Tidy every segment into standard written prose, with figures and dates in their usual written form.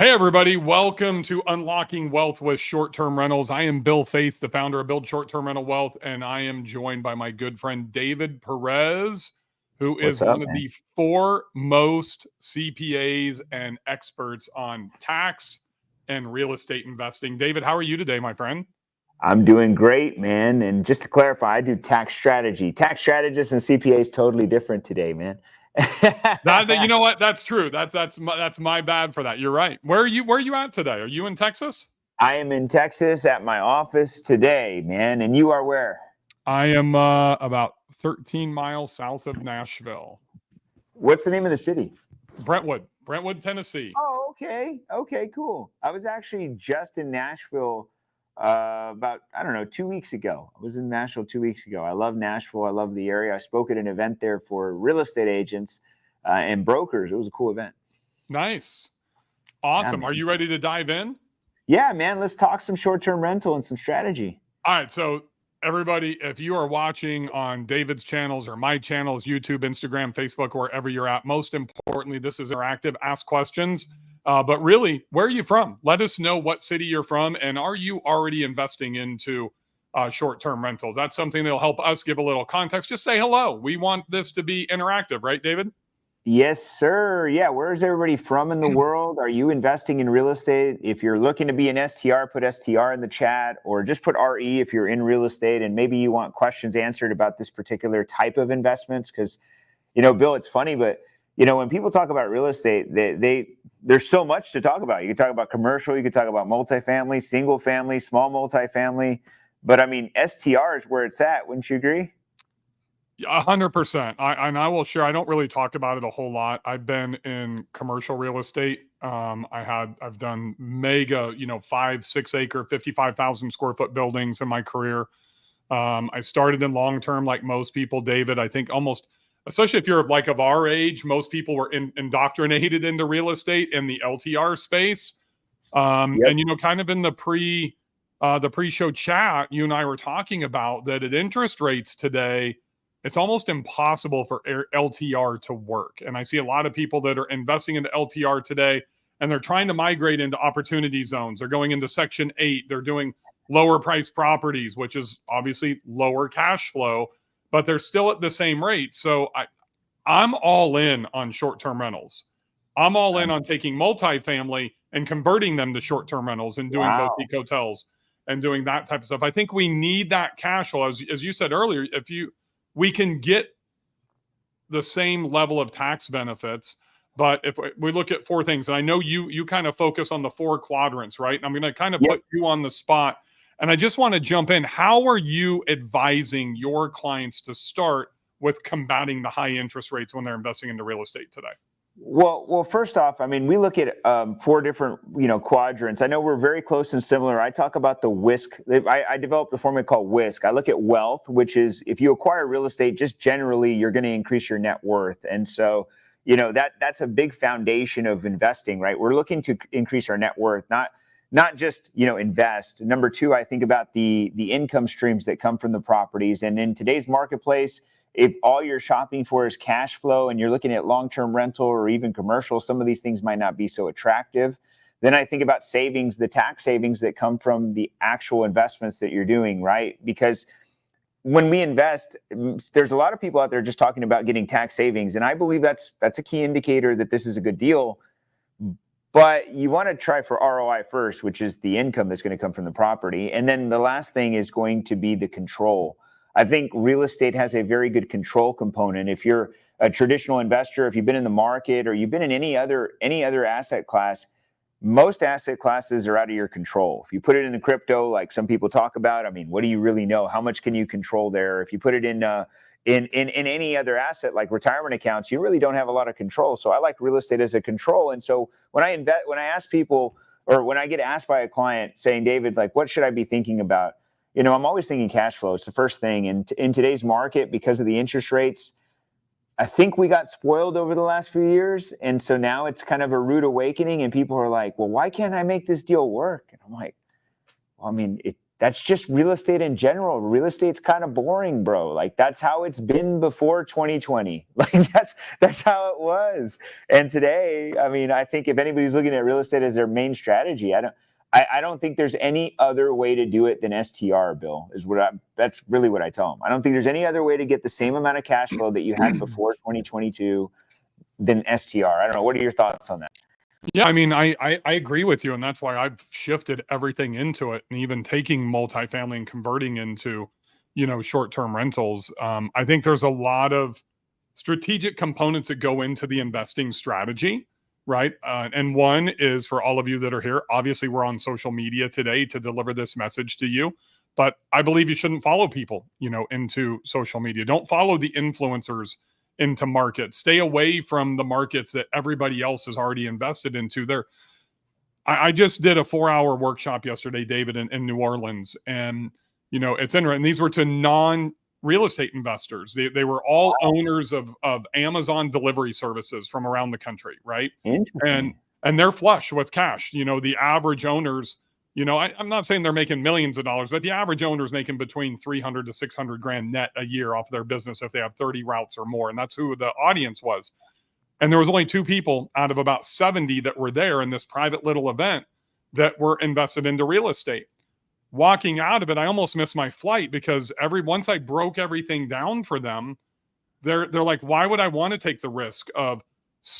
Hey, everybody. Welcome to Unlocking Wealth with Short-Term Rentals. I am Bill Faeth, the founder of Build Short-Term Rental Wealth, and I am joined by my good friend David Perez, who is What's up, one of man? the foremost CPAs and experts on tax and real estate investing. David, how are you today, my friend? I'm doing great, man. And just to clarify, I do tax strategy. Tax strategists and CPAs totally different today, man. You know what? That's true. That's my bad for that. You're right. Where are you at today? Are you in Texas? I am in Texas at my office today, man. And you are where? I am about 13 miles south of Nashville. What's the name of the city? Brentwood, Tennessee. Oh, okay. Okay, cool. I was actually just in Nashville about, 2 weeks ago. I was in Nashville 2 weeks ago. I love Nashville. I love the area. I spoke at an event there for real estate agents and brokers. It was a cool event. Nice. Awesome. Yeah, Are you ready to dive in? Yeah, man. Let's talk some short-term rental and some strategy. All right. So everybody, if you are watching on David's channels or my channels, YouTube, Instagram, Facebook, wherever you're at, most importantly, this is interactive. Ask questions. But really, where are you from? Let us know what city you're from. And are you already investing into short-term rentals? That's something that'll help us give a little context. Just say hello. We want this to be interactive, right, David? Yes, sir. Yeah. Where's everybody from in the world? Are you investing in real estate? If you're looking to be an STR, put STR in the chat, or just put RE if you're in real estate and maybe you want questions answered about this particular type of investments. Because, Bill, it's funny, but, when people talk about real estate, there's so much to talk about. You can talk about commercial, you can talk about multifamily, single family, small multifamily. But I mean, STR is where it's at. Wouldn't you agree? 100%. I will share. I don't really talk about it a whole lot. I've been in commercial real estate. I've done mega, 5-6 acre, 55,000 square foot buildings in my career. I started in long term, like most people. David, I think almost, especially if you're like of our age, most people were indoctrinated into real estate in the LTR space. Yep. And kind of in the pre-show chat, you and I were talking about that at interest rates today, it's almost impossible for LTR to work. And I see a lot of people that are investing into LTR today, and they're trying to migrate into opportunity zones. They're going into Section 8. They're doing lower price properties, which is obviously lower cash flow, but they're still at the same rate. So I'm all in on short-term rentals. I'm all in on taking multifamily and converting them to short-term rentals and doing boutique hotels and doing that type of stuff. I think we need that cash flow. As you said earlier, we can get the same level of tax benefits, but if we look at four things, and I know you kind of focus on the four quadrants, right? And I'm going to kind of put you on the spot, and I just want to jump in. How are you advising your clients to start with combating the high interest rates when they're investing into real estate today? Well, first off, I mean, we look at four different, quadrants. I know we're very close and similar. I talk about the WISC. I developed a formula called WISC. I look at wealth, which is if you acquire real estate, just generally you're going to increase your net worth. And so, that's a big foundation of investing, right? We're looking to increase our net worth, not just, invest. Number two, I think about the income streams that come from the properties. And in today's marketplace, if all you're shopping for is cash flow and you're looking at long-term rental or even commercial, some of these things might not be so attractive. Then I think about savings, the tax savings that come from the actual investments that you're doing, right? Because when we invest, there's a lot of people out there just talking about getting tax savings. And I believe that's a key indicator that this is a good deal. But you want to try for ROI first, which is the income that's going to come from the property. And then the last thing is going to be the control. I think real estate has a very good control component. If you're a traditional investor, if you've been in the market or you've been in any other asset class, most asset classes are out of your control. If you put it in the crypto, like some people talk about, I mean, what do you really know? How much can you control there? If you put it in any other asset like retirement accounts, you really don't have a lot of control. So I like real estate as a control. And so when I ask people, or when I get asked by a client saying, David, like, what should I be thinking about? I'm always thinking cash flow. It's the first thing. And in today's market, because of the interest rates, I think we got spoiled over the last few years. And so now it's kind of a rude awakening and people are like, well, why can't I make this deal work? And I'm like, well, I mean, that's just real estate in general. Real estate's kind of boring, bro. Like that's how it's been before 2020. Like that's how it was. And today, I mean, I think if anybody's looking at real estate as their main strategy, I don't think there's any other way to do it than STR, Bill, that's really what I tell them. I don't think there's any other way to get the same amount of cash flow that you had before 2022 than STR. I don't know. What are your thoughts on that? Yeah, I mean, I agree with you, and that's why I've shifted everything into it, and even taking multifamily and converting into, short-term rentals. I think there's a lot of strategic components that go into the investing strategy, right? And one is for all of you that are here. Obviously, we're on social media today to deliver this message to you, but I believe you shouldn't follow people, into social media. Don't follow the influencers into markets. Stay away from the markets that everybody else has already invested into. I just did a 4-hour workshop yesterday, David, in New Orleans, and it's interesting. These were to non-real estate investors. They were all owners of Amazon delivery services from around the country, right? Interesting. And they're flush with cash. The average owners. I'm not saying they're making millions of dollars, but the average owner is making between 300 to 600 grand net a year off their business if they have 30 routes or more. And that's who the audience was. And there was only 2 people out of about 70 that were there in this private little event that were invested into real estate. Walking out of it, I almost missed my flight because once I broke everything down for them, they're like, why would I want to take the risk of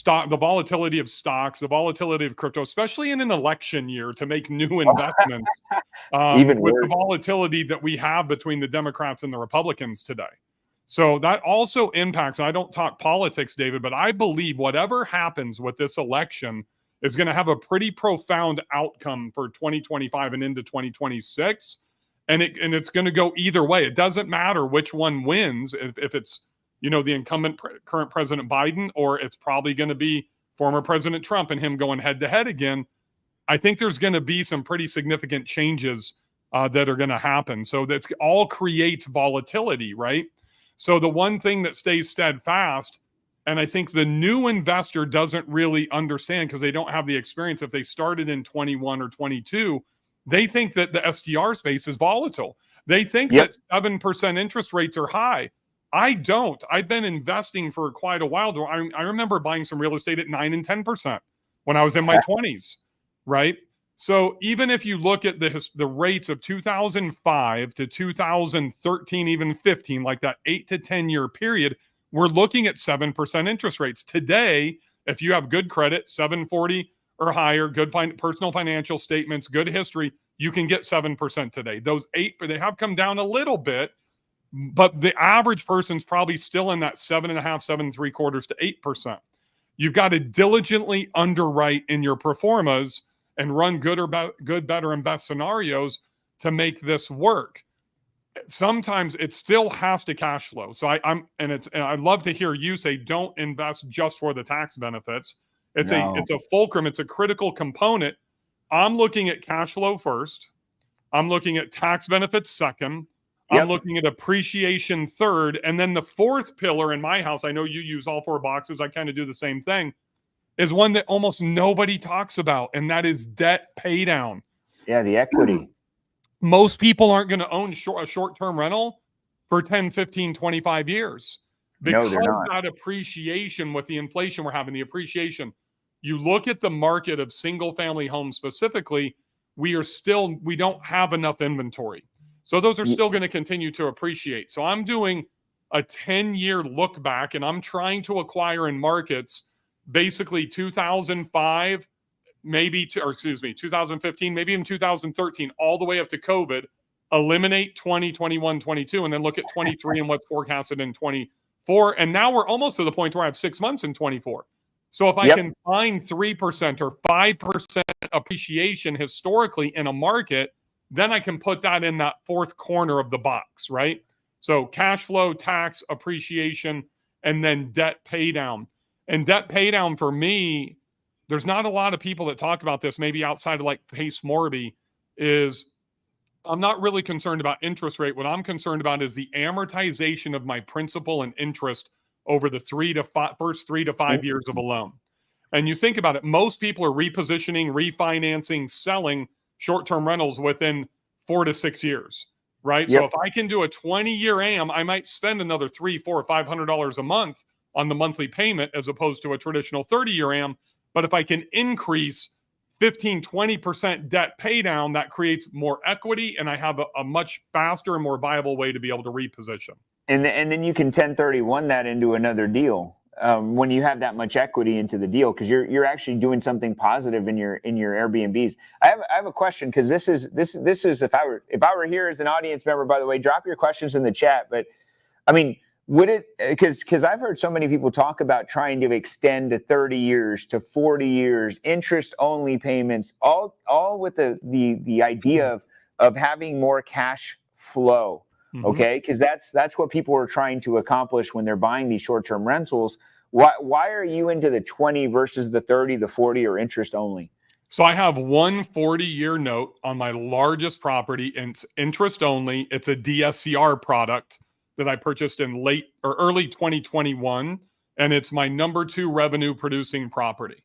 the volatility of stocks, the volatility of crypto, especially in an election year, to make new investments, Even with worse. the volatility that we have between the Democrats and the Republicans today. So that also impacts, and I don't talk politics, David, but I believe whatever happens with this election is going to have a pretty profound outcome for 2025 and into 2026. And it's going to go either way. It doesn't matter which one wins, if it's the incumbent current President Biden, or it's probably going to be former President Trump and him going head to head again. I think there's going to be some pretty significant changes that are going to happen. So that all creates volatility, right? So the one thing that stays steadfast, and I think the new investor doesn't really understand because they don't have the experience. If they started in 21 or 22, they think that the STR space is volatile. They think that 7% interest rates are high. I don't. I've been investing for quite a while. I remember buying some real estate at 9 and 10% when I was in my 20s, right? So even if you look at the rates of 2005 to 2013, even 15, like that 8 to 10 year period, we're looking at 7% interest rates. Today, if you have good credit, 740 or higher, good personal financial statements, good history, you can get 7% today. Those 8, they have come down a little bit, but the average person's probably still in that 7.5, 7.75 to 8%. You've got to diligently underwrite in your performas and run good, better, and best scenarios to make this work. Sometimes it still has to cash flow. So I'd love to hear you say, don't invest just for the tax benefits. It's a fulcrum. It's a critical component. I'm looking at cash flow first. I'm looking at tax benefits second. I'm looking at appreciation third. And then the fourth pillar in my house, I know you use all 4 boxes. I kind of do the same thing, is one that almost nobody talks about, and that is debt pay down. Yeah, the equity. Most people aren't going to own a short-term rental for 10, 15, 25 years. Because they're not. that appreciation with the inflation we're having, the appreciation, you look at the market of single-family homes specifically, we don't have enough inventory. So those are still going to continue to appreciate. So I'm doing a 10-year look back, and I'm trying to acquire in markets basically 2005, 2015, maybe even 2013, all the way up to COVID, eliminate 20, 21, 22, and then look at 23 and what's forecasted in 24. And now we're almost to the point where I have 6 months in 24. So if I can find 3% or 5% appreciation historically in a market, then I can put that in that fourth corner of the box, right? So cash flow, tax, appreciation, and then debt pay down. And debt pay down for me, there's not a lot of people that talk about this, maybe outside of like Pace Morby, is I'm not really concerned about interest rate. What I'm concerned about is the amortization of my principal and interest over the first 3 to 5 years of a loan. And you think about it, most people are repositioning, refinancing, selling short-term rentals within 4 to 6 years, right? Yep. So if I can do a 20-year AM, I might spend another $300, $400, $500 a month on the monthly payment as opposed to a traditional 30-year AM. But if I can increase 15, 20% debt pay down, that creates more equity, and I have a much faster and more viable way to be able to reposition. And then you can 1031 that into another deal when you have that much equity into the deal, because you're actually doing something positive in your Airbnbs. I have a question, because this is if I were here as an audience member, by the way, drop your questions in the chat. But I mean, would it, because I've heard so many people talk about trying to extend to 30 years, to 40 years, interest only payments, all with the idea of having more cash flow. Okay, because that's what people are trying to accomplish when they're buying these short-term rentals. Why are you into the 20 versus the 30, the 40, or interest only? So I have one 40-year note on my largest property, and it's interest only. It's a DSCR product that I purchased in late or early 2021, and it's my number 2 revenue producing property.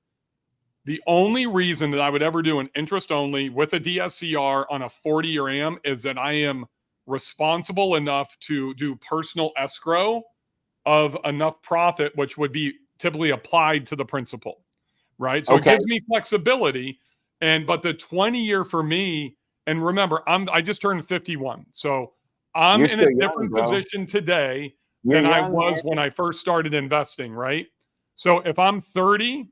The only reason that I would ever do an interest only with a DSCR on a 40-year AM is that I am responsible enough to do personal escrow of enough profit, which would be typically applied to the principal, right? So It gives me flexibility. But the 20-year for me, and remember, I just turned 51. So I'm in a different position today than I was when I first started investing, right? So if I'm 30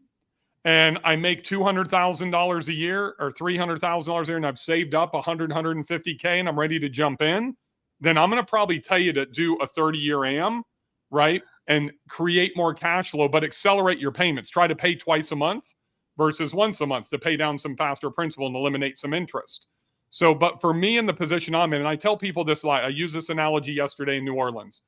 and I make $200,000 a year or $300,000 a year, and I've saved up 100, 150K, and I'm ready to jump in, then I'm going to probably tell you to do a 30-year AM, right? And create more cash flow, but accelerate your payments. Try to pay twice a month versus once a month to pay down some faster principal and eliminate some interest. So, but for me in the position I'm in, and I tell people this a lot, I used this analogy yesterday in New Orleans.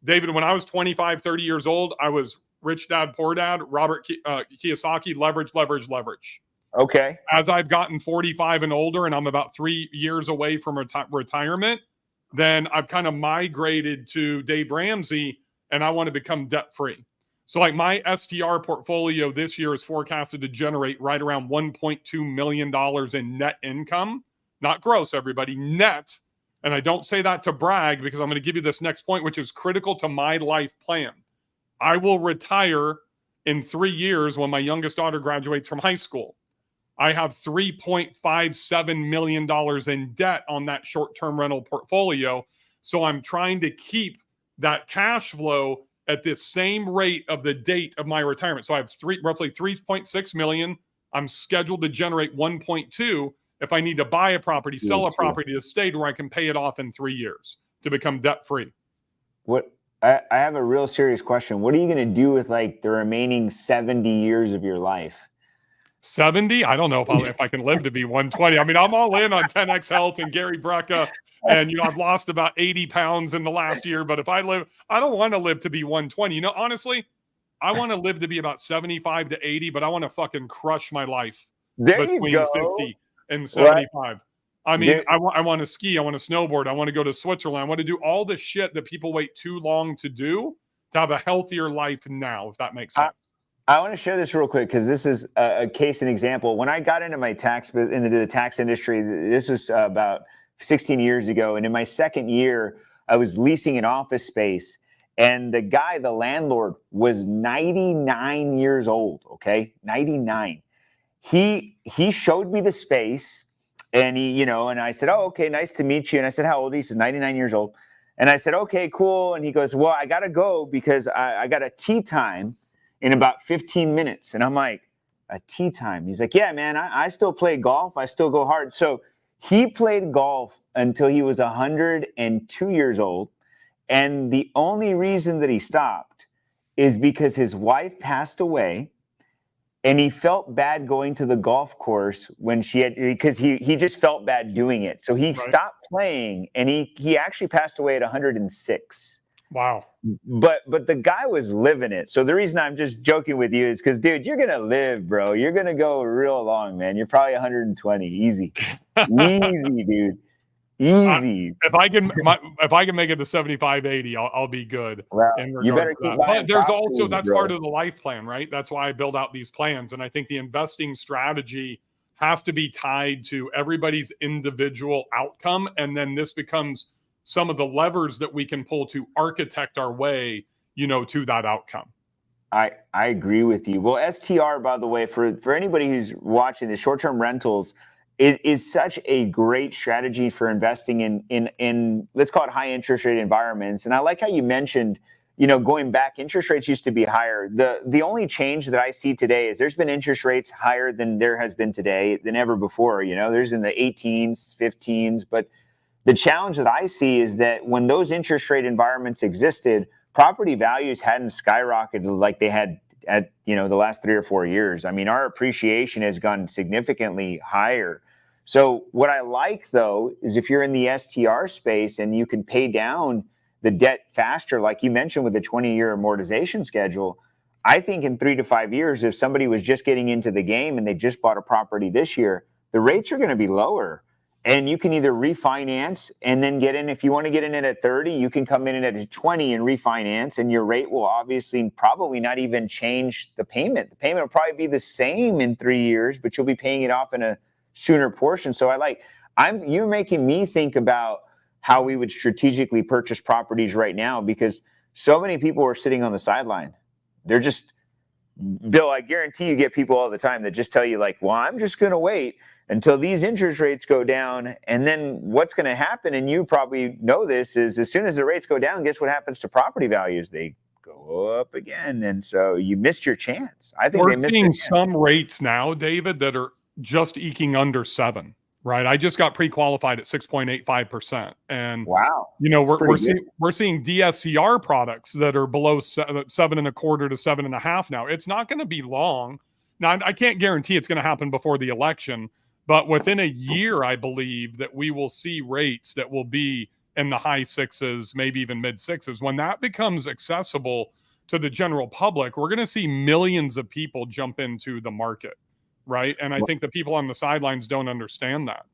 David, when I was 25, 30 years old, I was Rich Dad, Poor Dad, Robert Kiyosaki, leverage. Okay. As I've gotten 45 and older, and I'm about 3 years away from retirement, then I've kind of migrated to Dave Ramsey, and I want to become debt-free. So like my STR portfolio this year is forecasted to generate right around $1.2 million in net income, not gross, everybody, net. And I don't say that to brag, because I'm going to give you this next point, which is critical to my life plan. I will retire in 3 years when my youngest daughter graduates from high school. I have $3.57 million in debt on that short-term rental portfolio. So I'm trying to keep that cash flow at the same rate of the date of my retirement. So I have roughly 3.6 million. I'm scheduled to generate 1.2 if I need to buy a property, sell a property to stay to where I can pay it off in 3 years to become debt-free. I have a real serious question. What are you going to do with like the remaining 70 years of your life? 70? I don't know if I can live to be 120. I mean, I'm all in on 10X Health and Gary Brecka. And, I've lost about 80 pounds in the last year. But if I don't want to live to be 120. Honestly, I want to live to be about 75 to 80, but I want to fucking crush my life between 50 and 75. Right. I mean, I want to ski. I want to snowboard. I want to go to Switzerland. I want to do all the shit that people wait too long to do to have a healthier life now, if that makes sense. I want to share this real quick, because this is a case and example. When I got into the tax industry, this is about 16 years ago. And in my second year, I was leasing an office space, and the landlord was 99 years old. Okay. 99. He showed me the space. And and I said, "Oh, okay, nice to meet you." And I said, "How old are you?" He said, 99 years old. And I said, "Okay, cool." And he goes, "Well, I got to go because I got a tea time in about 15 minutes. And I'm like, "A tea time?" He's like, "Yeah, man, I still play golf. I still go hard." So he played golf until he was 102 years old. And the only reason that he stopped is because his wife passed away. And he felt bad going to the golf course because he just felt bad doing it. So he stopped playing, and he actually passed away at 106. Wow. But the guy was living it. So the reason I'm just joking with you is because, dude, you're going to live, bro. You're going to go real long, man. You're probably 120. Easy. Easy, dude. Easy. If I can make it to 75, 80, I'll be good. Well, you better keep buying. But there's also, that's part of the life plan, right? That's why I build out these plans. And I think the investing strategy has to be tied to everybody's individual outcome. And then this becomes some of the levers that we can pull to architect our way, to that outcome. I agree with you. Well, STR, by the way, for anybody who's watching, the short-term rentals is such a great strategy for investing in let's call it high interest rate environments. And I like how you mentioned, going back, interest rates used to be higher. The only change that I see today is there's been interest rates higher than there has been today than ever before. There's in the 18s, 15s, but the challenge that I see is that when those interest rate environments existed, property values hadn't skyrocketed like they had at the last 3 or 4 years. I mean, our appreciation has gone significantly higher. So what I like, though, is if you're in the STR space and you can pay down the debt faster, like you mentioned with the 20-year amortization schedule, I think in 3 to 5 years, if somebody was just getting into the game and they just bought a property this year, the rates are going to be lower. And you can either refinance and then get in. If you want to get in at 30, you can come in at 20 and refinance, and your rate will obviously probably not even change the payment. The payment will probably be the same in 3 years, but you'll be paying it off in a sooner portion. So you're making me think about how we would strategically purchase properties right now, because so many people are sitting on the sideline. They're just, Bill, I guarantee you get people all the time that just tell you well, I'm just going to wait until these interest rates go down. And then what's going to happen, and you probably know this, is as soon as the rates go down, guess what happens to property values? They go up again. And so you missed your chance. I think we're seeing some rates now, David, that are just eking under 7, right? I just got pre-qualified at 6.85%. And wow, we're seeing DSCR products that are below 7.25 to 7.5 now. It's not going to be long. Now, I can't guarantee it's going to happen before the election, but within a year, I believe that we will see rates that will be in the high 6s, maybe even mid 6s. When that becomes accessible to the general public, we're going to see millions of people jump into the market, right? And I think the people on the sidelines don't understand that.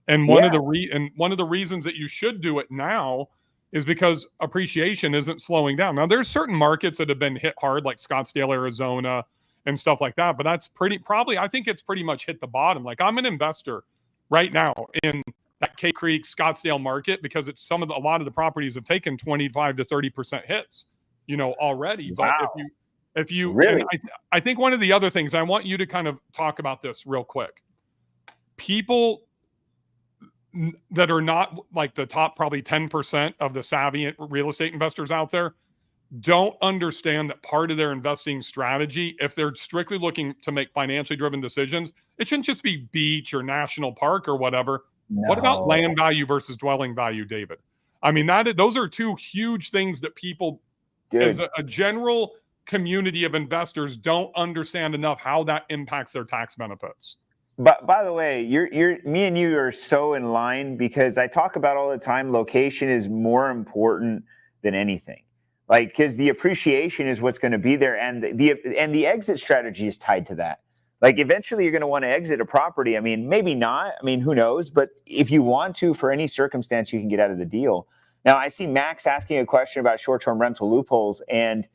And one of the reasons that you should do it now is because appreciation isn't slowing down. Now, there's certain markets that have been hit hard, like Scottsdale, Arizona, and stuff like that. But that's I think it's pretty much hit the bottom. I'm an investor right now in that Cape Creek, Scottsdale market, because a lot of the properties have taken 25 to 30% hits, already. Wow. But if you really, I think one of the other things, I want you to kind of talk about this real quick. People that are not the top probably 10% of the savvy real estate investors out there don't understand that part of their investing strategy, if they're strictly looking to make financially driven decisions, it shouldn't just be beach or national park or whatever. No. What about land value versus dwelling value, David? I mean, those are two huge things that people, as a general community of investors, don't understand enough how that impacts their tax benefits. But by the way, me and you are so in line, because I talk about all the time, location is more important than anything. Because the appreciation is what's going to be there, and the exit strategy is tied to that. Eventually you're going to want to exit a property. I mean, maybe not. I mean, who knows? But if you want to, for any circumstance, you can get out of the deal. Now, I see Max asking a question about short-term rental loopholes, and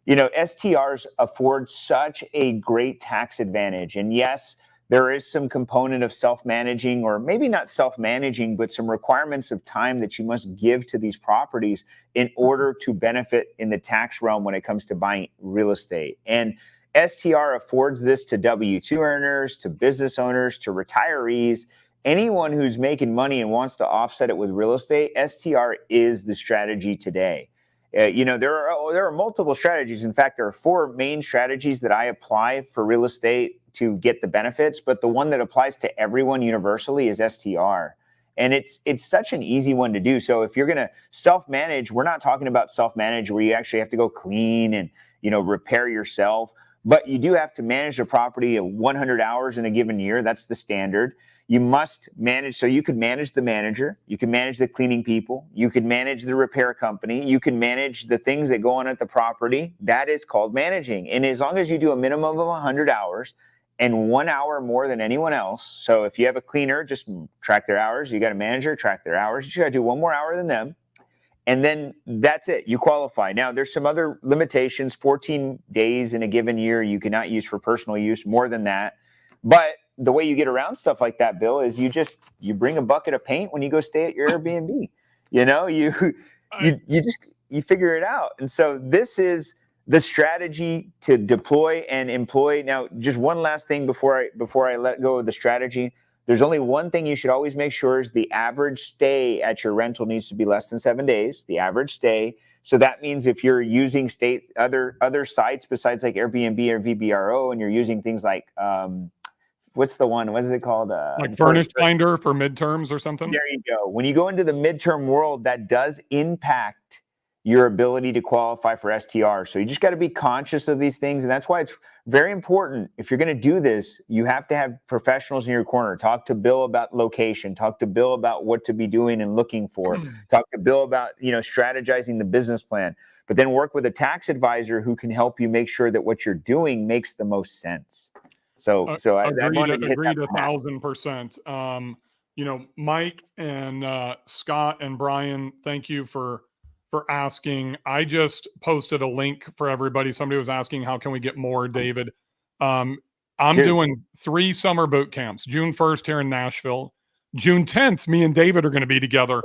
STRs afford such a great tax advantage. And yes, there is some component of self-managing, or maybe not self-managing, but some requirements of time that you must give to these properties in order to benefit in the tax realm when it comes to buying real estate. And STR affords this to W-2 earners, to business owners, to retirees, anyone who's making money and wants to offset it with real estate. STR is the strategy today. There are multiple strategies. In fact, there are 4 main strategies that I apply for real estate to get the benefits, but the one that applies to everyone universally is STR. And it's such an easy one to do. So if you're going to self-manage, we're not talking about self-manage where you actually have to go clean and repair yourself, but you do have to manage the property at 100 hours in a given year. That's the standard. You must manage, so you could manage the manager, you can manage the cleaning people, you can manage the repair company, you can manage the things that go on at the property. That is called managing. And as long as you do a minimum of 100 hours and 1 hour more than anyone else, so if you have a cleaner, just track their hours. You got a manager, track their hours. You got to do 1 more hour than them. And then that's it. You qualify. Now, there's some other limitations. 14 days in a given year you cannot use for personal use, more than that. But the way you get around stuff like that, Bill, is you bring a bucket of paint when you go stay at your Airbnb. You figure it out. And so this is the strategy to deploy and employ. Now, just one last thing before I let go of the strategy. There's only one thing you should always make sure is the average stay at your rental needs to be less than 7 days, the average stay. So that means if you're using other sites besides like Airbnb or VBRO, and you're using things like, what's the one? What is it called? Like Furnished Finder for midterms or something? There you go. When you go into the midterm world, that does impact your ability to qualify for STR. So you just got to be conscious of these things. And that's why it's very important. If you're going to do this, you have to have professionals in your corner. Talk to Bill about location. Talk to Bill about what to be doing and looking for. Talk to Bill about, strategizing the business plan. But then work with a tax advisor who can help you make sure that what you're doing makes the most sense. So I wanted to hit that. Agreed 1,000%. Mike and Scott and Brian, thank you for asking. I just posted a link for everybody. Somebody was asking, how can we get more, David? I'm doing 3 summer boot camps. June 1st here in Nashville. June 10th, me and David are going to be together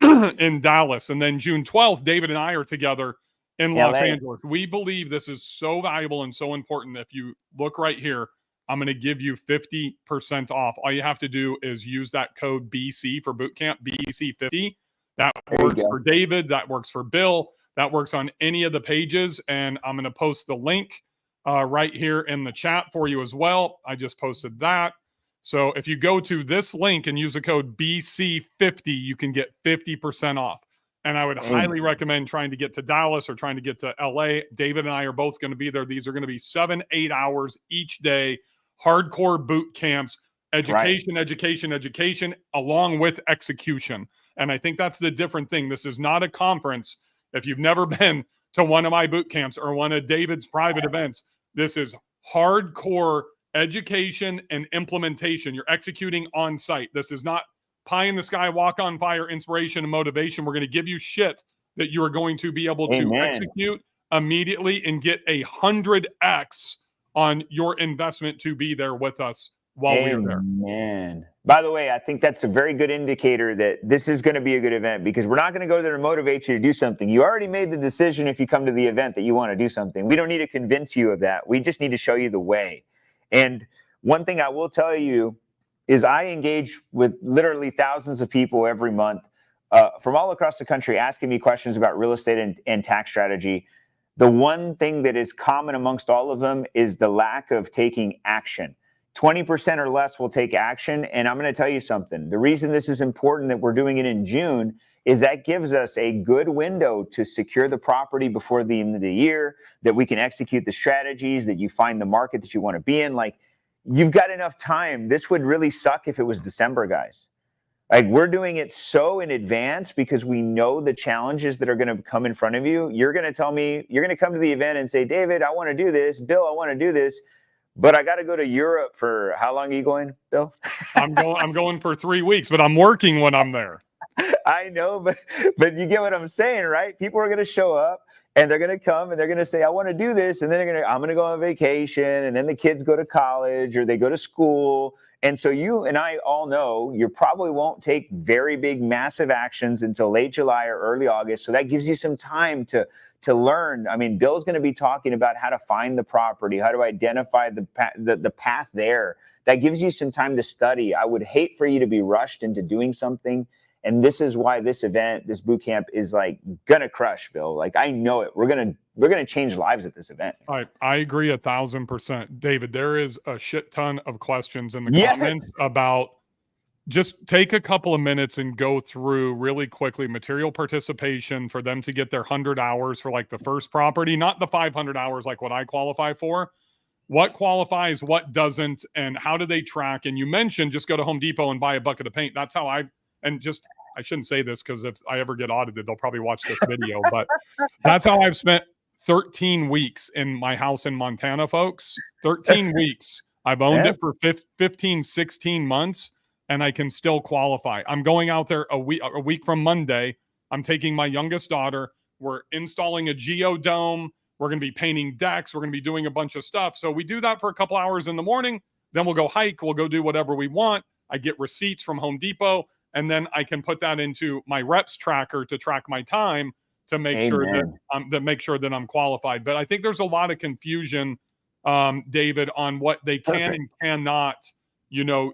in Dallas. And then June 12th, David and I are together in Los Angeles. We believe this is so valuable and so important. If you look right here, I'm going to give you 50% off. All you have to do is use that code BC for boot camp, BC50. That works for David. That works for Bill. That works on any of the pages. And I'm going to post the link right here in the chat for you as well. I just posted that. So if you go to this link and use the code BC50, you can get 50% off. And I would highly recommend trying to get to Dallas or trying to get to LA. David and I are both going to be there. These are going to be 7-8 hours each day, hardcore boot camps, education, along with execution. And I think that's the different thing. This is not a conference. If you've never been to one of my boot camps or one of David's private events, this is hardcore education and implementation. You're executing on site. This is not pie in the sky, walk on fire, inspiration and motivation. We're going to give you shit that you are going to be able to execute immediately and get 100x on your investment to be there with us while we are there. Amen. By the way, I think that's a very good indicator that this is going to be a good event, because we're not going to go there to motivate you to do something. You already made the decision if you come to the event that you want to do something. We don't need to convince you of that. We just need to show you the way. And one thing I will tell you is I engage with literally thousands of people every month from all across the country asking me questions about real estate and tax strategy. The one thing that is common amongst all of them is the lack of taking action. 20% or less will take action. And I'm going to tell you something. The reason this is important that we're doing it in June is that gives us a good window to secure the property before the end of the year, that we can execute the strategies, that you find the market that you want to be in. Like, you've got enough time. This would really suck if it was December, guys. Like, we're doing it so in advance because we know the challenges that are going to come in front of you. You're going to tell me, you're going to come to the event and say, David, I want to do this. Bill, I want to do this. But I got to go to Europe for, how long are you going, Bill? I'm going for 3 weeks, but I'm working when I'm there. I know, but you get what I'm saying, right? People are going to show up and they're going to come and they're going to say, I want to do this. And then I'm going to go on vacation. And then the kids go to college or they go to school. And so you and I all know you probably won't take very big, massive actions until late July or early August. So that gives you some time to learn. I mean, Bill's going to be talking about how to find the property, how to identify the path there. That gives you some time to study. I would hate for you to be rushed into doing something. And this is why this event, this boot camp is like going to crush, Bill. Like, I know it. We're going to change lives at this event. I agree 1,000%. David, there is a shit ton of questions in the comments about, just take a couple of minutes and go through really quickly material participation for them to get their 100 hours for like the first property, not the 500 hours like what I qualify for. What qualifies, what doesn't, and how do they track? And you mentioned just go to Home Depot and buy a bucket of paint. That's how I shouldn't say this because if I ever get audited, they'll probably watch this video, but that's how I've spent 13 weeks in my house in Montana, folks. 13 weeks. I've owned it for 15, 16 months. And I can still qualify. I'm going out there a week from Monday. I'm taking my youngest daughter. We're installing a geodome. We're going to be painting decks. We're going to be doing a bunch of stuff. So we do that for a couple hours in the morning. Then we'll go hike, we'll go do whatever we want. I get receipts from Home Depot, and then I can put that into my reps tracker to track my time to make sure that I'm qualified. But I think there's a lot of confusion, David, on what they can and cannot,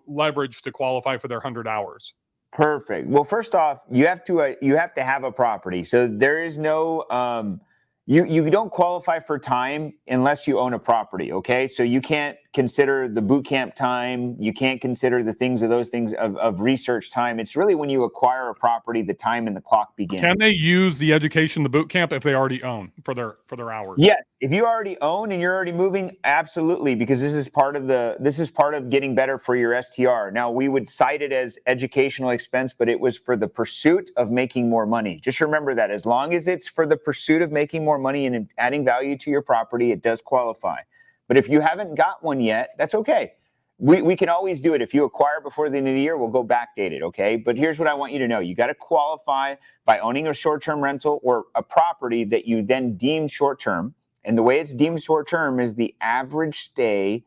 leverage to qualify for their 100 hours. Perfect. Well, first off, you have to have a property. So there is no you don't qualify for time unless you own a property. Okay, so you can't consider the boot camp time. You can't consider those things of research time. It's really when you acquire a property, the time and the clock begins. Can they use the education, the boot camp, if they already own for their hours? Yes, if you already own and you're already moving, absolutely, because this is part of getting better for your STR. Now, we would cite it as educational expense, but it was for the pursuit of making more money. Just remember that as long as it's for the pursuit of making more money and adding value to your property, it does qualify. But if you haven't got one yet, that's okay. We can always do it. If you acquire before the end of the year, we'll go backdate it, okay? But here's what I want you to know. You got to qualify by owning a short-term rental or a property that you then deem short-term. And the way it's deemed short-term is the average stay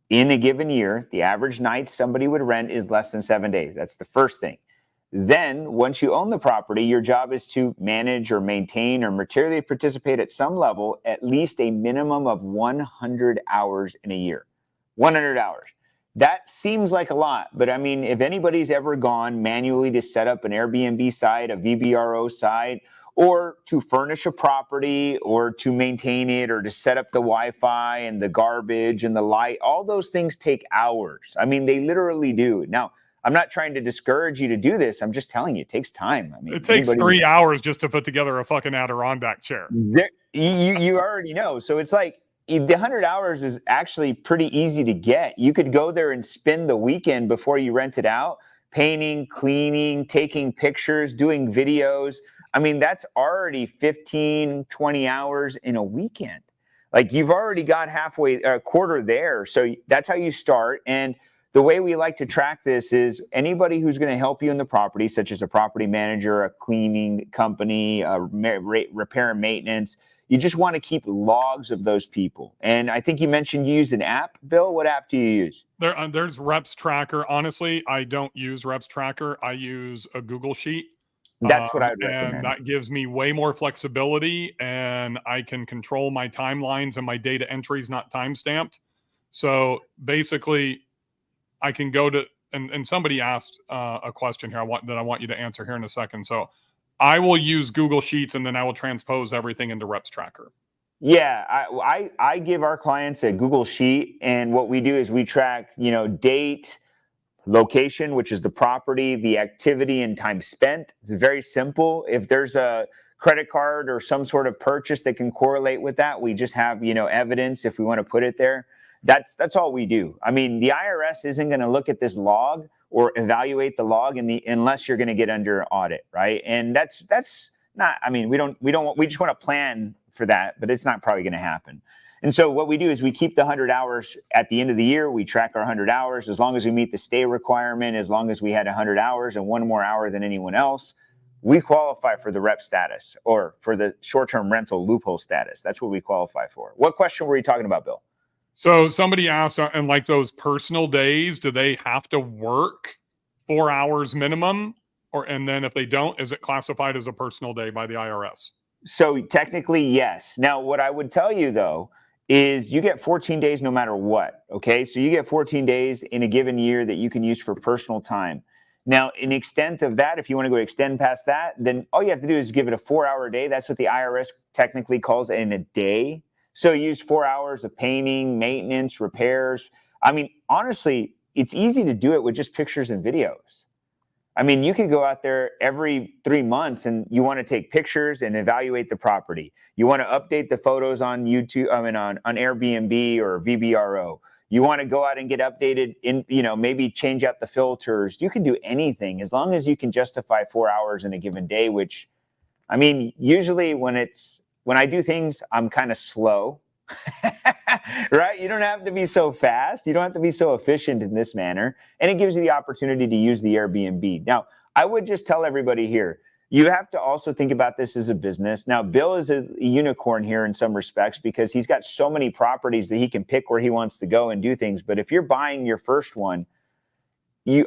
in a given year, the average night somebody would rent is less than 7 days. That's the first thing. Then once you own the property, your job is to manage or maintain or materially participate at some level, at least a minimum of 100 hours in a year. 100 hours. That seems like a lot, but I mean, if anybody's ever gone manually to set up an Airbnb site, a VBRO site, or to furnish a property or to maintain it or to set up the Wi-Fi and the garbage and the light, all those things take hours. I mean, they literally do. Now, I'm not trying to discourage you to do this. I'm just telling you, it takes time. I mean, it takes 3 hours just to put together a fucking Adirondack chair. You already know. So it's like the 100 hours is actually pretty easy to get. You could go there and spend the weekend before you rent it out, painting, cleaning, taking pictures, doing videos. I mean, that's already 15, 20 hours in a weekend. Like you've already got halfway, a quarter there. So that's how you start. And the way we like to track this is anybody who's going to help you in the property, such as a property manager, a cleaning company, repair and maintenance, you just want to keep logs of those people. And I think you mentioned you use an app. Bill, what app do you use? There's Reps Tracker. Honestly, I don't use Reps Tracker. I use a Google Sheet. That's what I'd recommend. And that gives me way more flexibility, and I can control my timelines and my data entries not time-stamped. So basically, I can go to, and somebody asked a question here that I want you to answer here in a second. So I will use Google Sheets, and then I will transpose everything into Reps Tracker. Yeah, I give our clients a Google Sheet, and what we do is we track, date, location, which is the property, the activity, and time spent. It's very simple. If there's a credit card or some sort of purchase that can correlate with that, we just have, evidence if we want to put it there. That's all we do. I mean, the IRS isn't going to look at this log or evaluate the log unless you're going to get under audit, right? And that's not. I mean, we just want to plan for that, but it's not probably going to happen. And so what we do is we keep the 100 hours at the end of the year. We track our 100 hours as long as we meet the stay requirement, as long as we had 100 hours and one more hour than anyone else, we qualify for the rep status or for the short-term rental loophole status. That's what we qualify for. What question were you talking about, Bill? So somebody asked, and like those personal days, do they have to work 4 hours minimum? And then if they don't, is it classified as a personal day by the IRS? So technically, yes. Now, what I would tell you, though, is you get 14 days no matter what, okay? So you get 14 days in a given year that you can use for personal time. Now, in extent of that, if you want to go extend past that, then all you have to do is give it a 4-hour day. That's what the IRS technically calls in a day. So you use 4 hours of painting, maintenance, repairs. I mean, honestly, it's easy to do it with just pictures and videos. I mean, you could go out there every 3 months and you want to take pictures and evaluate the property. You want to update the photos on YouTube, on Airbnb or VBRO. You want to go out and get updated in, maybe change out the filters. You can do anything as long as you can justify 4 hours in a given day, which, I mean, usually when I do things, I'm kind of slow, right? You don't have to be so fast. You don't have to be so efficient in this manner. And it gives you the opportunity to use the Airbnb. Now, I would just tell everybody here, you have to also think about this as a business. Now, Bill is a unicorn here in some respects because he's got so many properties that he can pick where he wants to go and do things. But if you're buying your first one,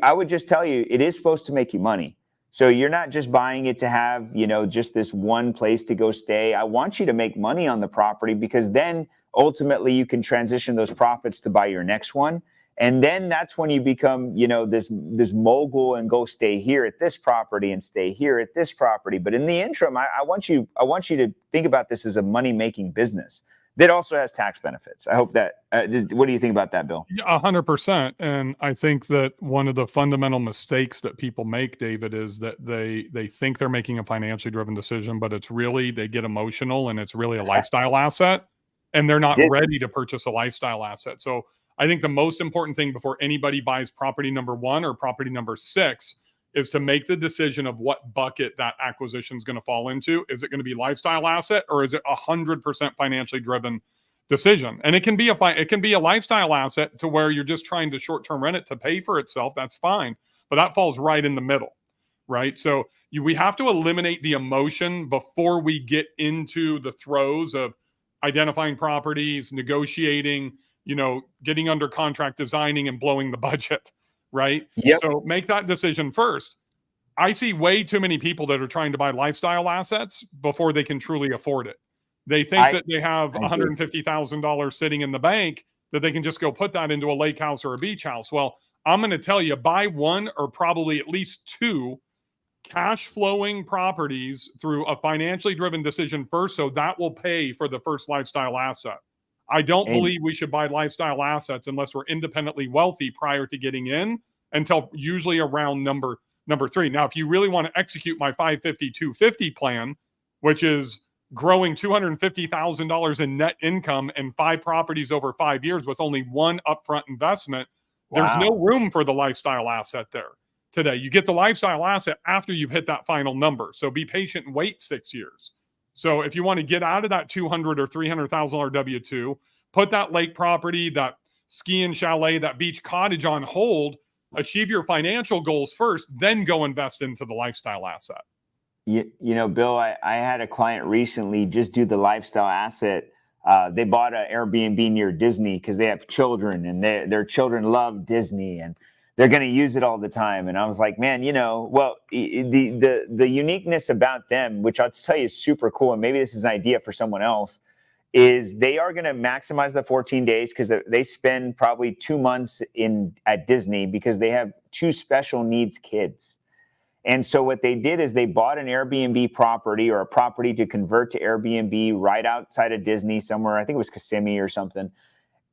I would just tell you, it is supposed to make you money. So you're not just buying it to have, just this one place to go stay. I want you to make money on the property because then ultimately you can transition those profits to buy your next one. And then that's when you become, this mogul and go stay here at this property and stay here at this property. But in the interim, I want you to think about this as a money-making business that also has tax benefits. I hope that, what do you think about that, Bill? Yeah, 100%. And I think that one of the fundamental mistakes that people make, David, is that they think they're making a financially driven decision, but it's really, they get emotional and it's really a lifestyle asset, and they're not ready to purchase a lifestyle asset. So I think the most important thing before anybody buys property number 1 or property number 6 is to make the decision of what bucket that acquisition is going to fall into. Is it going to be lifestyle asset, or is it 100% financially driven decision? And it can be a lifestyle asset to where you're just trying to short-term rent it to pay for itself. That's fine, but that falls right in the middle, right? So we have to eliminate the emotion before we get into the throes of identifying properties, negotiating, getting under contract, designing, and blowing the budget. Right? Yep. So make that decision first. I see way too many people that are trying to buy lifestyle assets before they can truly afford it. They think that they have $150,000 sitting in the bank, that they can just go put that into a lake house or a beach house. Well, I'm going to tell you, buy one or probably at least 2 cash flowing properties through a financially driven decision first. So that will pay for the first lifestyle asset. I don't believe we should buy lifestyle assets unless we're independently wealthy prior to getting in, until usually around number 3. Now, if you really want to execute my 550-250 plan, which is growing $250,000 in net income and 5 properties over 5 years with only 1 upfront investment, there's no room for the lifestyle asset there today. You get the lifestyle asset after you've hit that final number. So be patient and wait 6 years. So if you want to get out of that $200,000 or $300,000 W-2, put that lake property, that ski and chalet, that beach cottage on hold, achieve your financial goals first, then go invest into the lifestyle asset. Bill, I had a client recently just do the lifestyle asset. They bought an Airbnb near Disney because they have children, and their children love Disney, and they're going to use it all the time. And I was like, man, the uniqueness about them, which I'll tell you is super cool, and maybe this is an idea for someone else, is they are going to maximize the 14 days because they spend probably 2 months at Disney because they have 2 special needs kids. And so what they did is they bought an Airbnb property or a property to convert to Airbnb right outside of Disney somewhere. I think it was Kissimmee or something.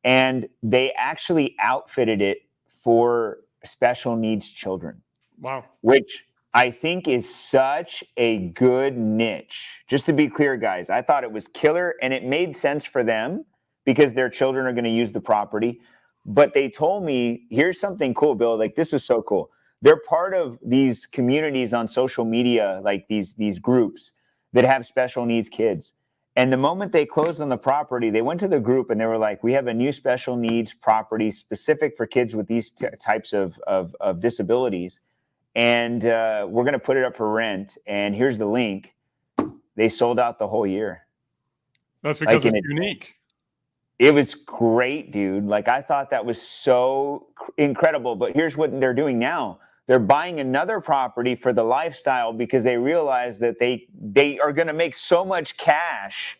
And they actually outfitted it for special needs children. Wow. Which I think is such a good niche. Just to be clear, guys, I thought it was killer, and it made sense for them because their children are going to use the property. But they told me, here's something cool, Bill. Like, this is so cool. They're part of these communities on social media, like these groups that have special needs kids. And the moment they closed on the property, they went to the group and they were like, we have a new special needs property specific for kids with these types of disabilities. And we're going to put it up for rent. And here's the link. They sold out the whole year. That's because it's unique. It was great, dude. Like, I thought that was so incredible. But here's what they're doing now. They're buying another property for the lifestyle because they realize that they are going to make so much cash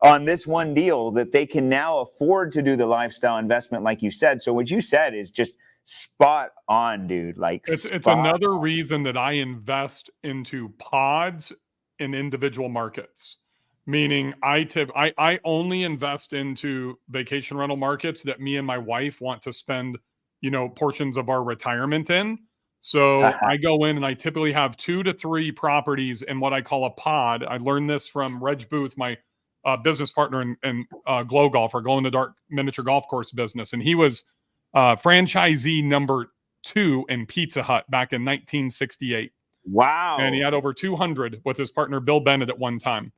on this one deal that they can now afford to do the lifestyle investment, like you said. So what you said is just spot on, dude. Like, it's another reason that I invest into pods in individual markets. Meaning I only invest into vacation rental markets that me and my wife want to spend, portions of our retirement in. So I go in and I typically have 2 to 3 properties in what I call a pod. I learned this from Reg Booth, my business partner in Glow Golf, or Glow in the Dark miniature golf course business. And he was franchisee number 2 in Pizza Hut back in 1968. Wow. And he had over 200 with his partner, Bill Bennett, at one time.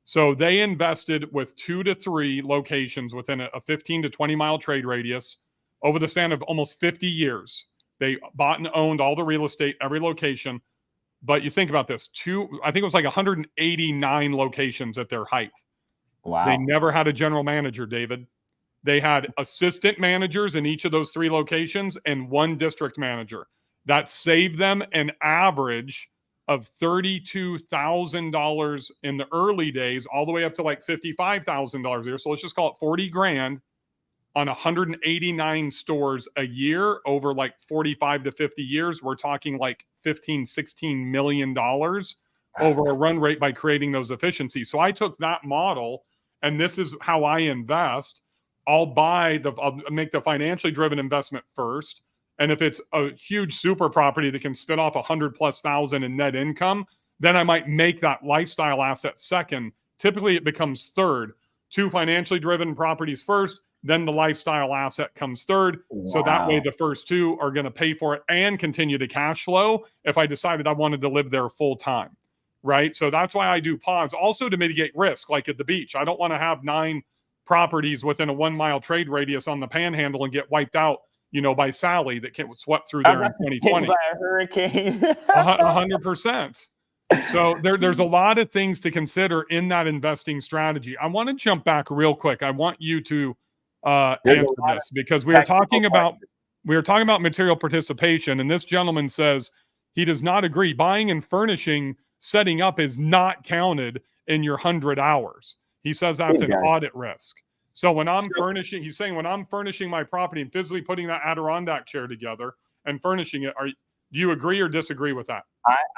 So they invested with 2 to 3 locations within a 15 to 20 mile trade radius over the span of almost 50 years. They bought and owned all the real estate, every location. But you think about this, I think it was like 189 locations at their height. Wow. They never had a general manager, David. They had assistant managers in each of those 3 locations and 1 district manager. That saved them an average of $32,000 in the early days, all the way up to like $55,000 a year. So let's just call it 40 grand on 189 stores a year over like 45 to 50 years. We're talking like $15-16 million over a run rate by creating those efficiencies. So I took that model, and this is how I invest. I'll make the financially driven investment first. And if it's a huge super property that can spin off 100,000+ in net income, then I might make that lifestyle asset second. Typically it becomes third. 2 financially driven properties first, then the lifestyle asset comes third. Wow. So that way the first 2 are going to pay for it and continue to cash flow if I decided I wanted to live there full time. Right. So that's why I do pods, also to mitigate risk, like at the beach. I don't want to have 9 properties within a 1-mile trade radius on the panhandle and get wiped out, by Sally that swept through there in 2020. By a hurricane. 100%. So there's a lot of things to consider in that investing strategy. I want to jump back real quick. I want you to answer this, because we were talking about material participation, and this gentleman says he does not agree. Buying and furnishing, setting up is not counted in your 100 hours. He says that's an audit risk. So when I'm furnishing, he's saying when I'm furnishing my property and physically putting that Adirondack chair together and furnishing it, do you agree or disagree with that?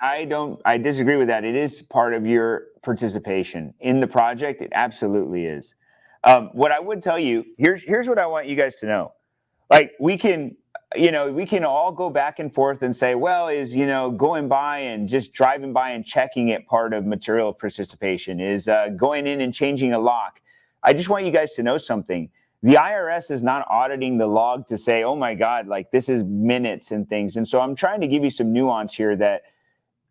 I disagree with that. It is part of your participation in the project. It absolutely is. What I would tell you, here's what I want you guys to know. Like we can all go back and forth and say, well, is, going by and just driving by and checking it part of material participation? Is going in and changing a lock? I just want you guys to know something. The IRS is not auditing the log to say, oh my God, like this is minutes and things. And so I'm trying to give you some nuance here that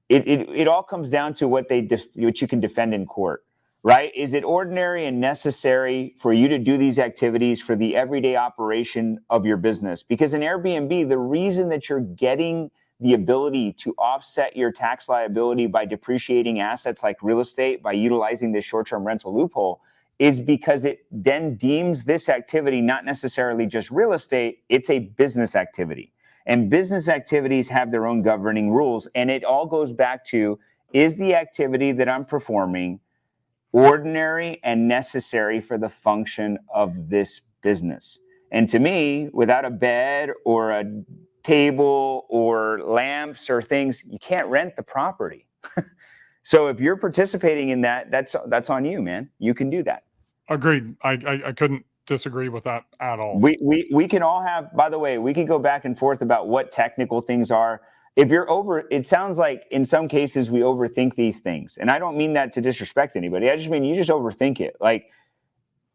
it all comes down to what you can defend in court, right? Is it ordinary and necessary for you to do these activities for the everyday operation of your business? Because in Airbnb, the reason that you're getting the ability to offset your tax liability by depreciating assets like real estate, by utilizing this short-term rental loophole, is because it then deems this activity not necessarily just real estate, it's a business activity. And business activities have their own governing rules. And it all goes back to, is the activity that I'm performing ordinary and necessary for the function of this business? And to me, without a bed or a table or lamps or things, you can't rent the property. So if you're participating in that, that's on you, man. You can do that. Agreed. I couldn't disagree with that at all. We can all have, by the way, we can go back and forth about what technical things are. If you're it sounds like in some cases we overthink these things. And I don't mean that to disrespect anybody. I just mean you just overthink it. Like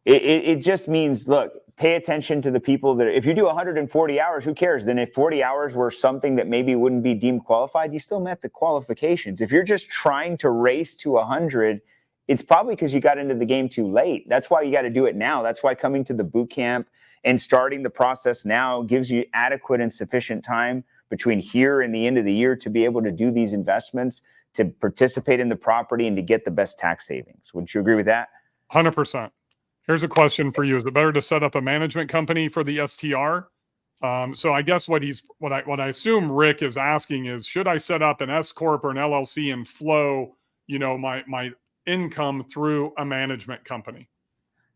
it just means, look, pay attention to the people that, if you do 140 hours, who cares? Then if 40 hours were something that maybe wouldn't be deemed qualified, you still met the qualifications. If you're just trying to race to 100, it's probably because you got into the game too late. That's why you got to do it now. That's why coming to the boot camp and starting the process now gives you adequate and sufficient time between here and the end of the year to be able to do these investments, to participate in the property, and to get the best tax savings. Wouldn't you agree with that? 100%. Here's a question for you. Is it better to set up a management company for the STR? So I guess what I assume Rick is asking is, should I set up an S Corp or an LLC and flow, my income through a management company?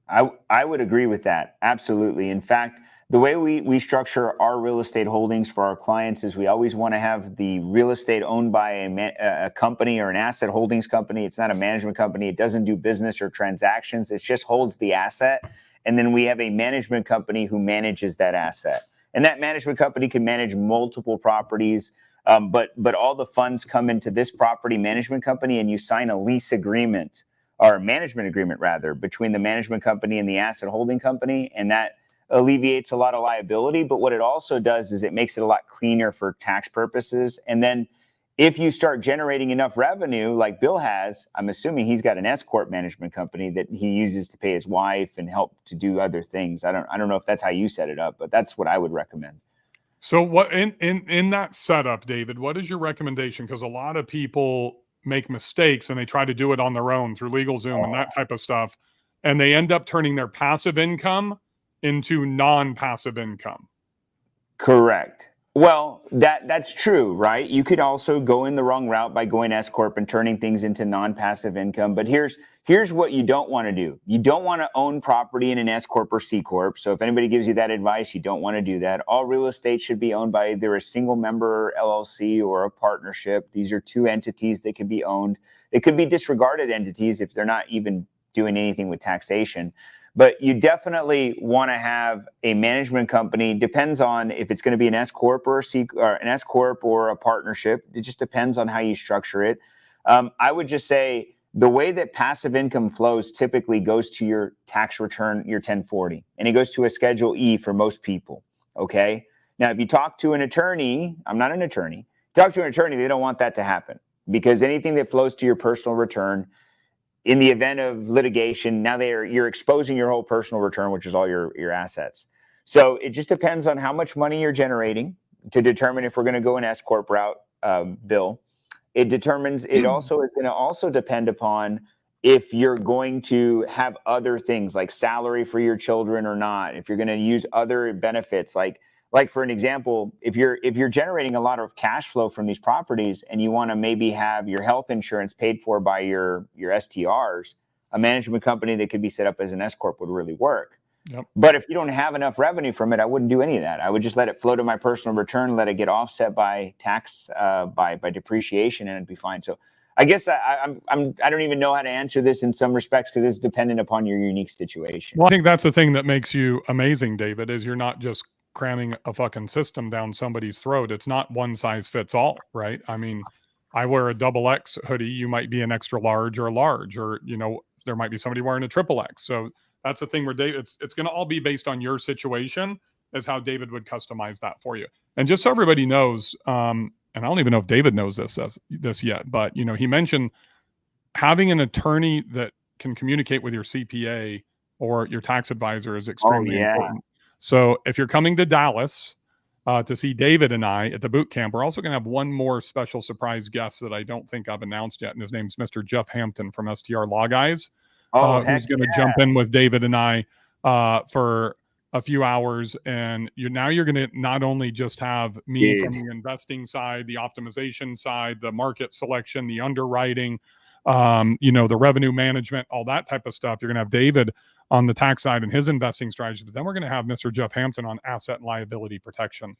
I would agree with that. Absolutely. In fact, the way we structure our real estate holdings for our clients is we always want to have the real estate owned by a company or an asset holdings company. It's not a management company. It doesn't do business or transactions. It just holds the asset. And then we have a management company who manages that asset. And that management company can manage multiple properties. But all the funds come into this property management company, and you sign a lease agreement, or a management agreement rather, between the management company and the asset holding company. And that alleviates a lot of liability. But what it also does is it makes it a lot cleaner for tax purposes. And then if you start generating enough revenue like Bill has, I'm assuming he's got an S Corp management company that he uses to pay his wife and help to do other things. I don't know if that's how you set it up, but that's what I would recommend. So what in that setup, David, what is your recommendation? Because a lot of people make mistakes and they try to do it on their own through LegalZoom and that type of stuff, and they end up turning their passive income into non-passive income. Correct. Well, that's true, right? You could also go in the wrong route by going S corp and turning things into non-passive income. But here's what you don't want to do. You don't want to own property in an S corp or C corp. So if anybody gives you that advice, you don't want to do that. All real estate should be owned by either a single member LLC or a partnership. These are two entities that can be owned. They could be disregarded entities if they're not even doing anything with taxation. But you definitely want to have a management company. Depends on if it's going to be an S corp or an S corp or a partnership. It just depends on how you structure it. I would just say the way that passive income flows typically goes to your tax return, your 1040, and it goes to a Schedule E for most people. Okay. Now, if you talk to an attorney, I'm not an attorney. Talk to an attorney, they don't want that to happen, because anything that flows to your personal return, in the event of litigation, now you're exposing your whole personal return, which is all your assets. So it just depends on how much money you're generating to determine if we're going to go an S corp route, Bill. It determines. It also is going to also depend upon if you're going to have other things like salary for your children or not. If you're going to use other benefits, like for an example, if you're generating a lot of cash flow from these properties and you want to maybe have your health insurance paid for by your STRs, a management company that could be set up as an S corp would really work. Yep. But if you don't have enough revenue from it, I wouldn't do any of that. I would just let it flow to my personal return, let it get offset by tax, by depreciation, and it'd be fine. So I guess I don't even know how to answer this in some respects, because it's dependent upon your unique situation. Well, I think that's the thing that makes you amazing, David, is you're not just cramming a fucking system down somebody's throat. It's not one size fits all, right? I mean, I wear a XX hoodie. You might be an extra large or a large, or, there might be somebody wearing a XXX. So that's the thing where David, it's going to all be based on your situation, is how David would customize that for you. And just so everybody knows, and I don't even know if David knows this yet, but, he mentioned having an attorney that can communicate with your CPA or your tax advisor is extremely important. So if you're coming to Dallas to see David and I at the boot camp, we're also going to have one more special surprise guest that I don't think I've announced yet. And his name's Mr. Jeff Hampton from STR Law Guys, who's going to jump in with David and I for a few hours. And you're going to not only just have me from the investing side, the optimization side, the market selection, the underwriting, the revenue management, all that type of stuff. You're going to have David on the tax side and his investing strategy, but then we're going to have Mr. Jeff Hampton on asset and liability protection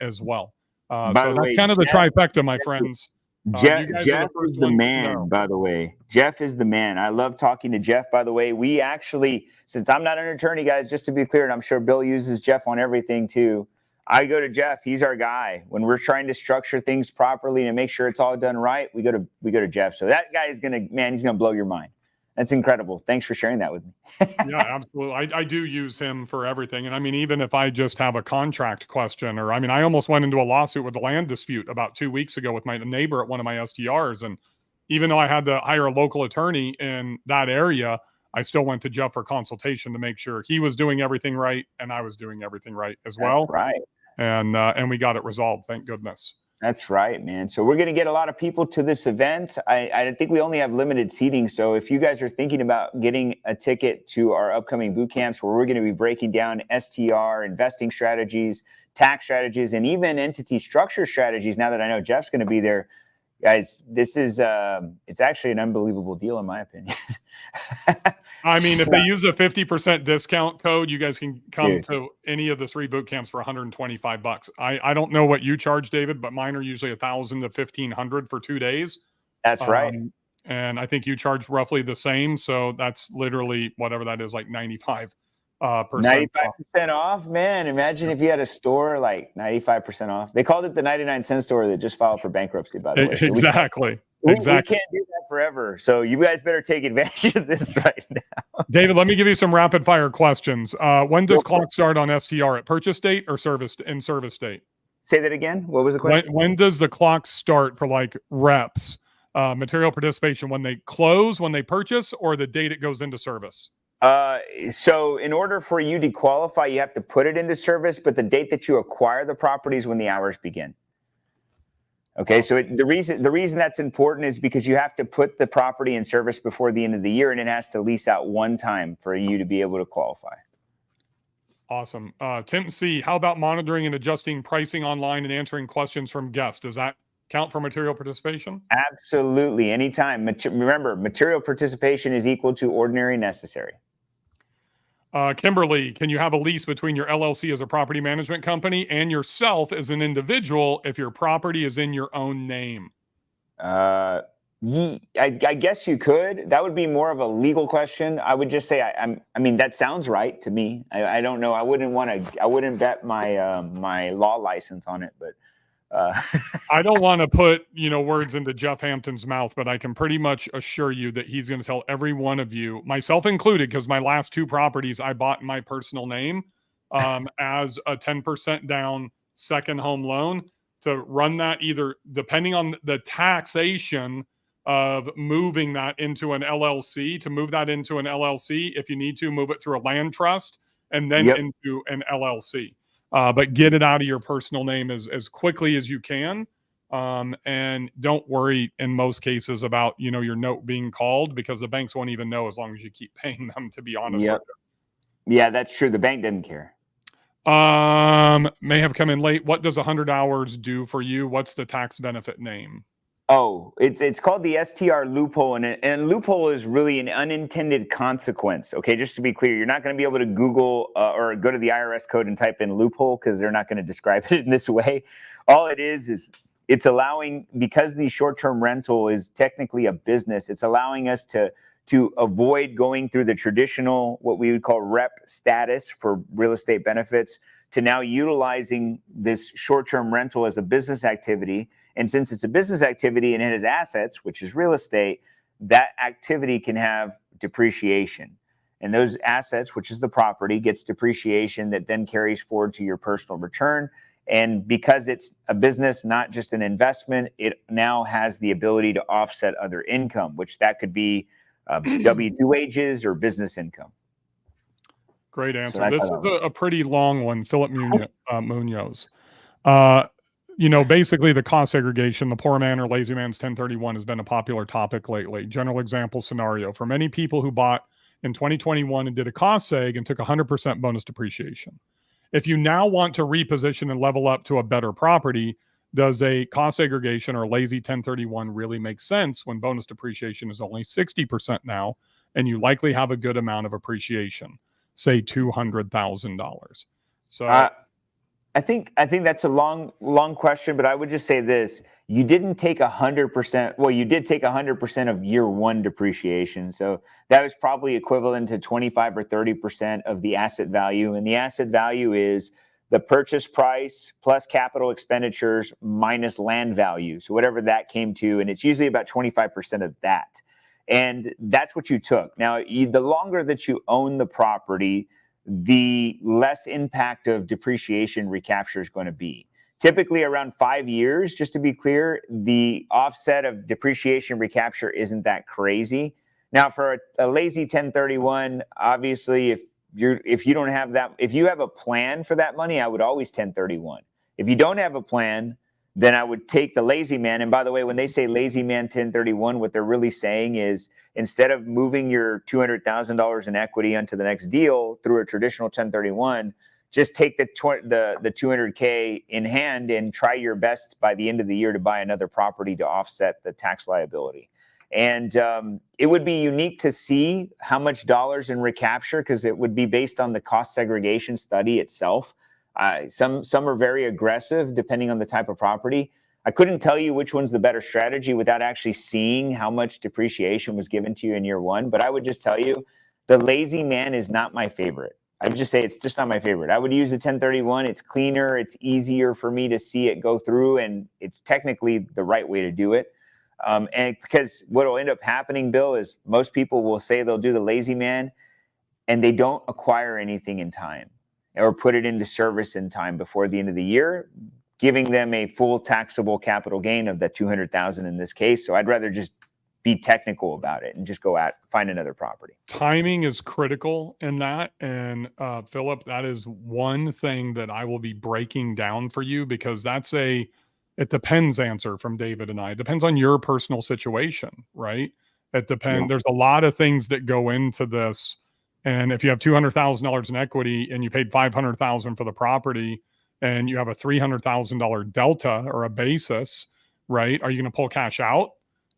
as well. So that's kind of the trifecta, my friends. Jeff is the man, by the way. Jeff is the man. I love talking to Jeff, by the way. We actually, since I'm not an attorney, guys, just to be clear, and I'm sure Bill uses Jeff on everything too, I go to Jeff. He's our guy. When we're trying to structure things properly and make sure it's all done right, we go to Jeff. So that guy is he's gonna blow your mind. That's incredible. Thanks for sharing that with me. Yeah, absolutely. I do use him for everything. And I mean, even if I just have a contract question, or I almost went into a lawsuit with a land dispute about 2 weeks ago with my neighbor at one of my STRs. And even though I had to hire a local attorney in that area, I still went to Jeff for consultation to make sure he was doing everything right and I was doing everything right as well. That's right. And we got it resolved. Thank goodness. That's right, man. So we're going to get a lot of people to this event. I think we only have limited seating. So if you guys are thinking about getting a ticket to our upcoming boot camps, where we're going to be breaking down STR, investing strategies, tax strategies, and even entity structure strategies, now that I know Jeff's going to be there, guys, this is it's actually an unbelievable deal in my opinion. I mean, if they use a 50% discount code, you guys can come to any of the 3 boot camps for $125. I don't know what you charge, David, but mine are usually $1,000 to $1,500 for 2 days. That's right. And I think you charge roughly the same. So that's literally whatever that is, like 95%. 95% off, man. Imagine if you had a store like 95% off. They called it the 99-cent store that just filed for bankruptcy, by the way. So exactly. We can't do that forever. So you guys better take advantage of this right now. David, let me give you some rapid fire questions. When does clock start on STR, at purchase date or in service date? Say that again. What was the question? When does the clock start for like reps, material participation, when they close, when they purchase, or the date it goes into service? So in order for you to qualify, you have to put it into service, but the date that you acquire the property is when the hours begin. Okay, so the reason that's important is because you have to put the property in service before the end of the year, and it has to lease out one time for you to be able to qualify. Awesome. Tim C, how about monitoring and adjusting pricing online and answering questions from guests? Does that count for material participation? Absolutely, anytime. Remember, material participation is equal to ordinary necessary. Kimberly, can you have a lease between your LLC as a property management company and yourself as an individual if your property is in your own name? I guess you could. That would be more of a legal question. I would just say, I mean, that sounds right to me. I don't know. I wouldn't bet my my law license on it, but. I don't want to put, words into Jeff Hampton's mouth, but I can pretty much assure you that he's going to tell every one of you, myself included, because my last 2 properties I bought in my personal name as a 10% down second home loan, to run that either depending on the taxation of moving that into an LLC, if you need to move it through a land trust and then into an LLC. But get it out of your personal name as quickly as you can. And don't worry in most cases about, your note being called, because the banks won't even know as long as you keep paying them, to be honest with you. Yeah, that's true. The bank doesn't care. May have come in late. What does 100 hours do for you? What's the tax benefit name? Oh, it's called the STR loophole, and loophole is really an unintended consequence. Okay, just to be clear, you're not going to be able to Google or go to the IRS code and type in loophole, because they're not going to describe it in this way. All it is it's allowing, because the short-term rental is technically a business, it's allowing us to avoid going through the traditional, what we would call rep status for real estate benefits, to now utilizing this short-term rental as a business activity. And since it's a business activity and it has assets, which is real estate, that activity can have depreciation. And those assets, which is the property, gets depreciation that then carries forward to your personal return. And because it's a business, not just an investment, it now has the ability to offset other income, which that could be W-2 wages or business income. Great answer. So this is a pretty long one, Philip Munoz. Basically the cost segregation, the poor man or lazy man's 1031 has been a popular topic lately. General example scenario. For many people who bought in 2021 and did a cost seg and took 100% bonus depreciation. If you now want to reposition and level up to a better property, does a cost segregation or lazy 1031 really make sense when bonus depreciation is only 60% now and you likely have a good amount of appreciation, say $200,000? So I think that's a long question, but I would just say this: you didn't take 100%. Well, you did take 100% of year one depreciation, so that was probably equivalent to 25 or 30% of the asset value. And the asset value is the purchase price plus capital expenditures minus land value. So whatever that came to, and it's usually about 25% of that. And that's what you took. Now, the longer that you own the property, the less impact of depreciation recapture is going to be. Typically around 5 years, just to be clear, the offset of depreciation recapture isn't that crazy. Now, for a lazy 1031, obviously, if you don't have that, if you have a plan for that money, I would always 1031. If you don't have a plan, then I would take the lazy man. And by the way, when they say lazy man 1031, what they're really saying is, instead of moving your $200,000 in equity onto the next deal through a traditional 1031, just take the 200K in hand and try your best by the end of the year to buy another property to offset the tax liability. And it would be unique to see how much dollars in recapture, because it would be based on the cost segregation study itself. Some are very aggressive depending on the type of property. I couldn't tell you which one's the better strategy without actually seeing how much depreciation was given to you in year one. But I would just tell you, the lazy man is not my favorite. I would just say it's just not my favorite. I would use the 1031. It's cleaner. It's easier for me to see it go through, and it's technically the right way to do it. And because what will end up happening, Bill, is most people will say they'll do the lazy man and they don't acquire anything in time or put it into service in time before the end of the year, giving them a full taxable capital gain of that $200,000 in this case. So I'd rather just be technical about it and just go out, find another property. Timing is critical in that. And Philip, that is one thing that I will be breaking down for you, because that's it depends answer from David and I. It depends on your personal situation, right? It depends. There's a lot of things that go into this. And if you have $200,000 in equity and you paid $500,000 for the property and you have a $300,000 delta or a basis, right? Are you going to pull cash out?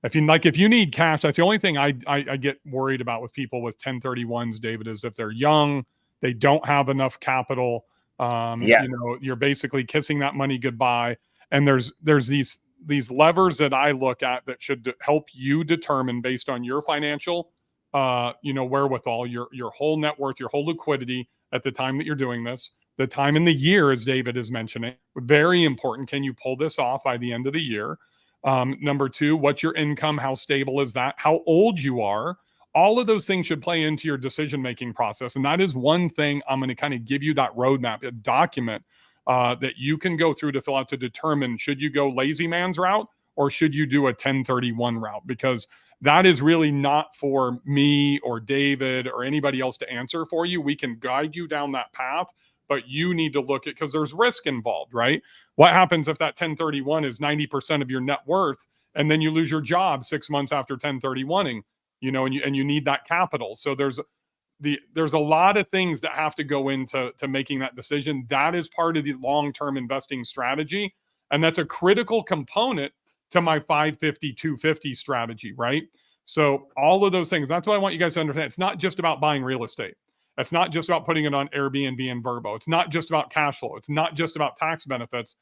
If you need cash, that's the only thing I get worried about with people with 1031s, David, is if they're young, they don't have enough capital. You're basically kissing that money goodbye. And there's these levers that I look at that should help you determine, based on your financial, wherewithal, your whole net worth, your whole liquidity at the time that you're doing this, the time in the year, as David is mentioning, very important. Can you pull this off by the end of the year? Number two, what's your income? How stable is that? How old you are? All of those things should play into your decision-making process. And that is one thing I'm going to kind of give you that roadmap, a document that you can go through to fill out to determine, should you go lazy man's route or should you do a 1031 route? Because that is really not for me or David or anybody else to answer for you. We can guide you down that path, but you need to look at, because there's risk involved, right? What happens if that 1031 is 90% of your net worth and then you lose your job 6 months after 1031ing, and you need that capital. So there's a lot of things that have to go into making that decision. That is part of the long-term investing strategy. And that's a critical component to my 550, 250 strategy, right? So all of those things, that's what I want you guys to understand. It's not just about buying real estate. It's not just about putting it on Airbnb and Vrbo. It's not just about cash flow. It's not just about tax benefits.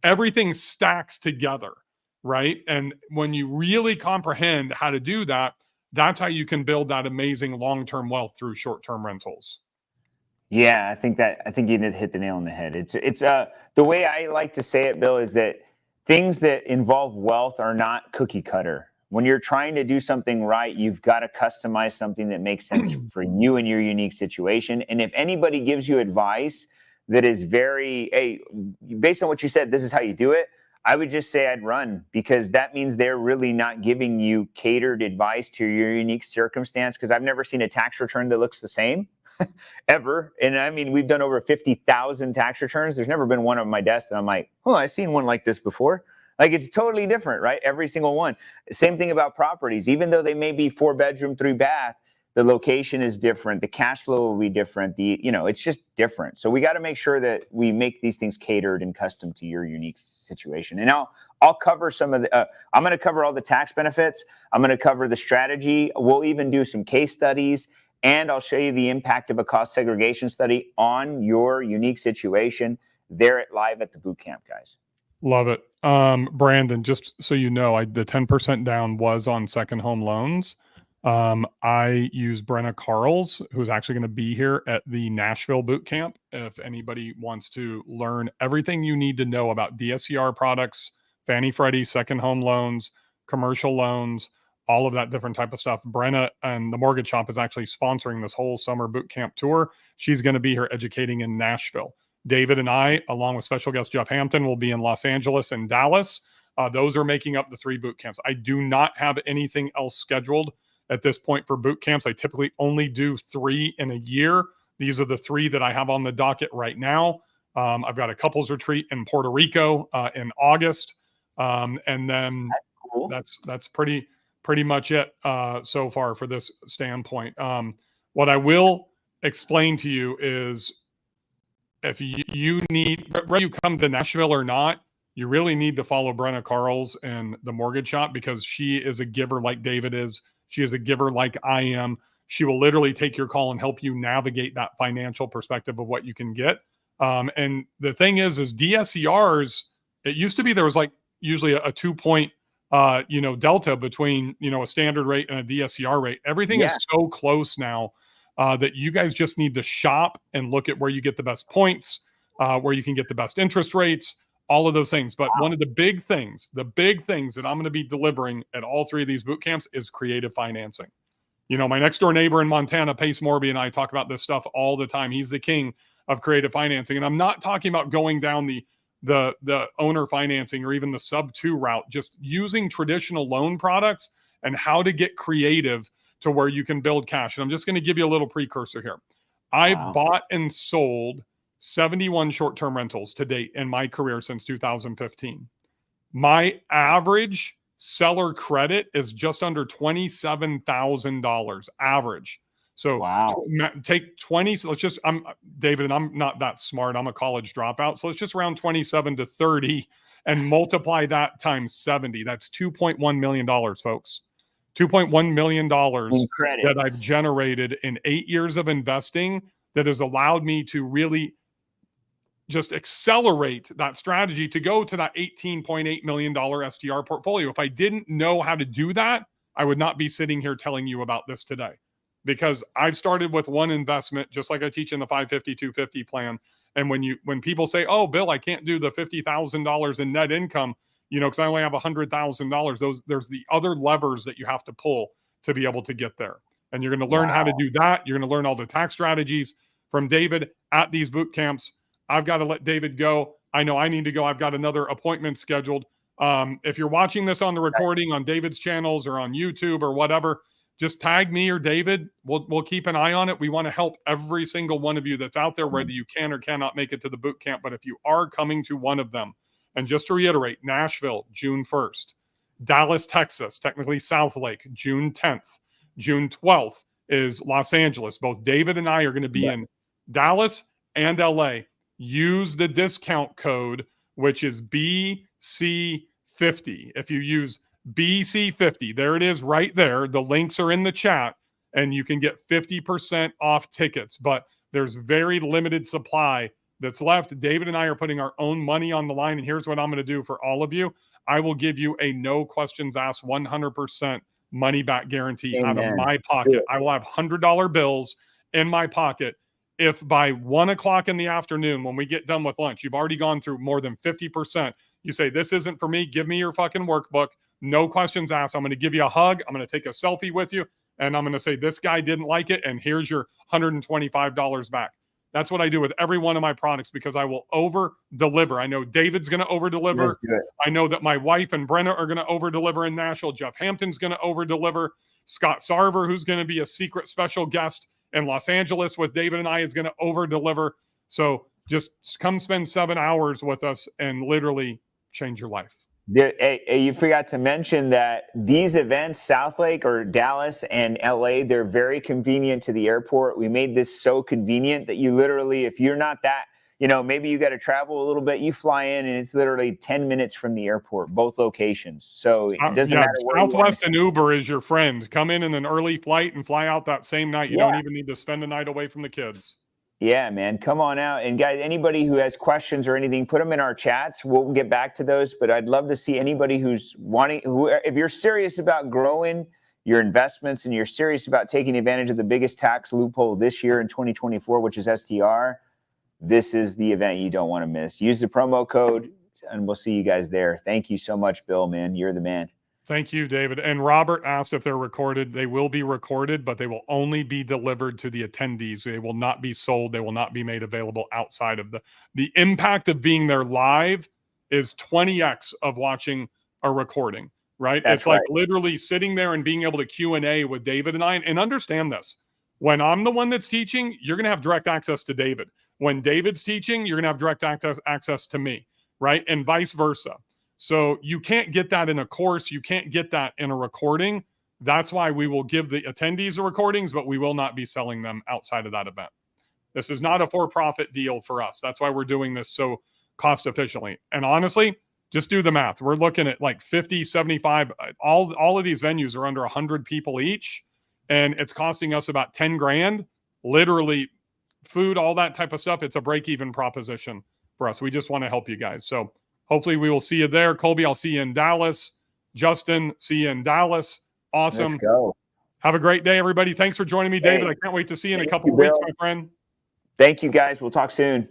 Everything stacks together, right? And when you really comprehend how to do that, that's how you can build that amazing long-term wealth through short-term rentals. Yeah, I think you did hit the nail on the head. It's the way I like to say it, Bill, is that things that involve wealth are not cookie cutter. When you're trying to do something right, you've got to customize something that makes sense for you and your unique situation. And if anybody gives you advice that is based on what you said, this is how you do it, I would just say I'd run, because that means they're really not giving you catered advice to your unique circumstance. Because I've never seen a tax return that looks the same ever. And I mean, we've done over 50,000 tax returns. There's never been one on my desk that I'm like, oh, I've seen one like this before. Like, it's totally different, right? Every single one. Same thing about properties. Even though they may be 4-bedroom, 3-bath, the location is different. The cash flow will be different. It's just different. So we got to make sure that we make these things catered and custom to your unique situation. And I'll cover some of the, I'm going to cover all the tax benefits. I'm going to cover the strategy. We'll even do some case studies, and I'll show you the impact of a cost segregation study on your unique situation there live at the boot camp, guys. Love it. Brandon, just so you know, the 10% down was on second home loans. I use Brenna Carls, who's actually going to be here at the Nashville boot camp. If anybody wants to learn everything you need to know about DSCR products, Fannie Freddie, second home loans, commercial loans, all of that different type of stuff. Brenna and the Mortgage Shop is actually sponsoring this whole summer boot camp tour. She's going to be here educating in Nashville. David and I, along with special guest Jeff Hampton, will be in Los Angeles and Dallas. Those are making up the 3 boot camps. I do not have anything else scheduled at this point for boot camps. I typically only do 3 in a year. These are the 3 that I have on the docket right now. I've got a couples retreat in Puerto Rico in August. And then that's pretty much it so far for this standpoint. What I will explain to you is, if you need, whether you come to Nashville or not, you really need to follow Brenna Carls and the Mortgage Shop, because she is a giver like David is. She is a giver like I am. She will literally take your call and help you navigate that financial perspective of what you can get. And the thing is DSCRs, it used to be there was like usually a 2-point delta between, a standard rate and a DSCR rate. Everything is so close now that you guys just need to shop and look at where you get the best points, where you can get the best interest rates, all of those things. But one of the big things that I'm going to be delivering at all 3 of these boot camps is creative financing. My next door neighbor in Montana, Pace Morby, and I talk about this stuff all the time. He's the king of creative financing. And I'm not talking about going down the owner financing or even the sub 2 route, just using traditional loan products and how to get creative to where you can build cash. And I'm just going to give you a little precursor here. I've bought and sold 71 short-term rentals to date in my career since 2015. My average seller credit is just under $27,000 average. So take 20. So let's just, I'm David, and I'm not that smart. I'm a college dropout. So let's just round 27 to 30 and multiply that times 70. That's $2.1 million, folks. $2.1 million that I've generated in 8 years of investing that has allowed me to really just accelerate that strategy to go to that $18.8 million STR portfolio. If I didn't know how to do that, I would not be sitting here telling you about this today, because I've started with one investment, just like I teach in the 550-250 plan. And when people say, oh, Bill, I can't do the $50,000 in net income, because I only have $100,000, there's the other levers that you have to pull to be able to get there. And you're going to learn how to do that. You're going to learn all the tax strategies from David at these boot camps. I've got to let David go. I know I need to go. I've got another appointment scheduled. If you're watching this on the recording on David's channels or on YouTube or whatever, just tag me or David. We'll keep an eye on it. We want to help every single one of you that's out there, whether you can or cannot make it to the boot camp. But if you are coming to one of them, and just to reiterate, Nashville, June 1st, Dallas, Texas, technically Southlake, June 10th, June 12th is Los Angeles. Both David and I are going to be in Dallas and LA. Use the discount code, which is BC50. If you use BC50, there it is right there. The links are in the chat, and you can get 50% off tickets, but there's very limited supply that's left. David and I are putting our own money on the line, and here's what I'm going to do for all of you. I will give you a no questions asked 100% money back guarantee out of my pocket. I will have $100 bills in my pocket. If by 1 o'clock in the afternoon, when we get done with lunch, you've already gone through more than 50%, you say, this isn't for me, give me your fucking workbook. No questions asked. I'm going to give you a hug. I'm going to take a selfie with you. And I'm going to say, this guy didn't like it, and here's your $125 back. That's what I do with every one of my products, because I will over deliver. I know David's going to over deliver. I know that my wife and Brenna are going to over deliver in Nashville. Jeff Hampton's going to over deliver. Scott Sarver, who's going to be a secret special guest in Los Angeles with David and I, is going to over deliver. So just come spend 7 hours with us and literally change your life. You forgot to mention that these events, Southlake or Dallas and LA, they're very convenient to the airport. We made this so convenient that you literally, if you're not that, maybe you got to travel a little bit, you fly in and it's literally 10 minutes from the airport, both locations. So it doesn't matter where Southwest and Uber is your friend. Come in an early flight and fly out that same night. You don't even need to spend the night away from the kids. Yeah, man, come on out. And guys, anybody who has questions or anything, put them in our chats. We'll get back to those. But I'd love to see anybody who's if you're serious about growing your investments and you're serious about taking advantage of the biggest tax loophole this year in 2024, which is STR, this is the event you don't want to miss. Use the promo code and we'll see you guys there. Thank you so much, Bill, man. You're the man. Thank you, David. And Robert asked if they're recorded. They will be recorded, but they will only be delivered to the attendees. They will not be sold. They will not be made available outside of the impact of being there live is 20x of watching a recording, right? It's like literally sitting there and being able to Q&A with David and I. And understand this. When I'm the one that's teaching, you're going to have direct access to David. When David's teaching, you're going to have direct access to me, right? And vice versa. So you can't get that in a course. You can't get that in a recording. That's why we will give the attendees the recordings, but we will not be selling them outside of that event. This is not a for-profit deal for us. That's why we're doing this so cost efficiently. And honestly, just do the math. We're looking at like 50, 75. All of these venues are under 100 people each. And it's costing us about 10 grand, literally food, all that type of stuff. It's a break-even proposition for us. We just want to help you guys. So hopefully we will see you there. Colby, I'll see you in Dallas. Justin, see you in Dallas. Awesome. Let's go. Have a great day, everybody. Thanks for joining me, David. I can't wait to see you in a couple of weeks, my friend. Thank you, guys. We'll talk soon.